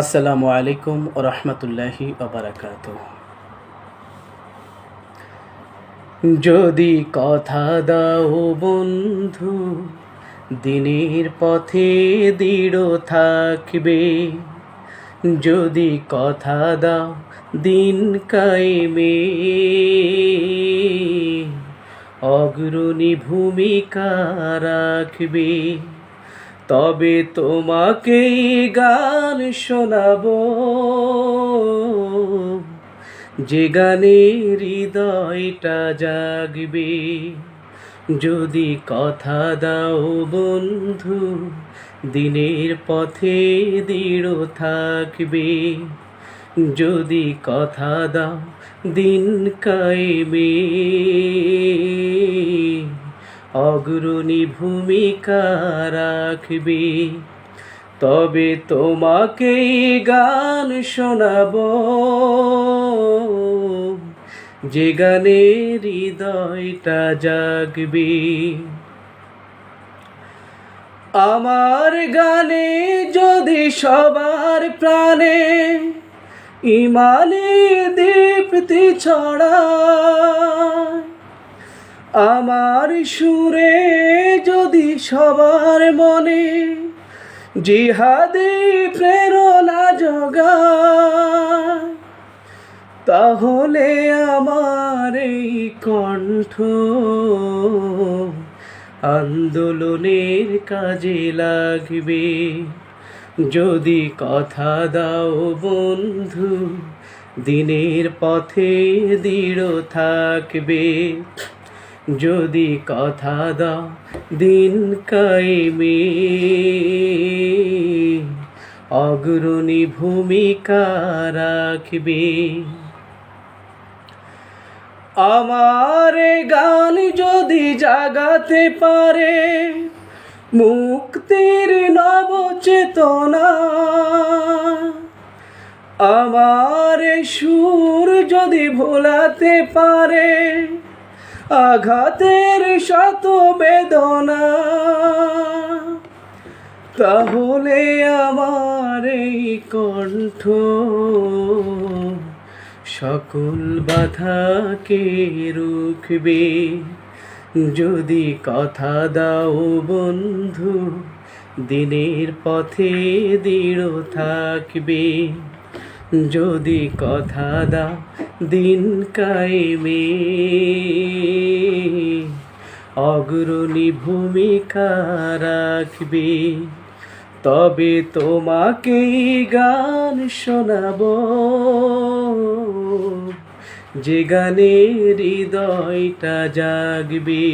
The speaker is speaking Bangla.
আসসালামু আলাইকুম ওয়া রাহমাতুল্লাহি ওয়া বারাকাতুহু। যদি কথা দাও বন্ধু, দিনের পথে দৃঢ় থাকবে। যদি কথা দাও দিন কায়েমে, অগ্রণী ভূমিকা রাখবে। তবে তোমাকে গান শোনাবো, যে গানে হৃদয়টা জাগবে। যদি কথা দাও বন্ধু, দিনের পথে দৃঢ় থাকবে। যদি কথা দাও দিন কায়েমে, অগ্রণী ভূমিকা রাখবে। তবে তোমাকে গান শোনাবো, যে গানে হৃদয়টা জাগবে। আমার গানে যদি সবার প্রাণে ইমানের দীপ্তি ছড়ায়, আমার সুরে যদি সবার মনে জিহাদি প্রেরণা জগায়, তাহলে আমার এই কণ্ঠ আন্দোলনের কাজে লাগবে। যদি কথা দাও বন্ধু, দিনের পথে দৃঢ় থাকবে। যদি কথা দাও দিন কায়েমে, অগ্রণী ভূমিকা রাখবে। আমার গান যদি জাগাতে পারে মুক্তির নব চেতনা, আমার সুর যদি ভোলাতে পারে আঘাতের শত বেদনা, তাহলে আমার এই কণ্ঠ সকল বাধাকে রুখবে। যদি কথা দাও বন্ধু, দিনের পথে দৃঢ় থাকবে। যদি কথা দাও দিন কায়েমে, অগ্রণী ভূমিকা রাখবে। তবে তোমাকে গান শোনাবো, যে গানে হৃদয়টা জাগবে।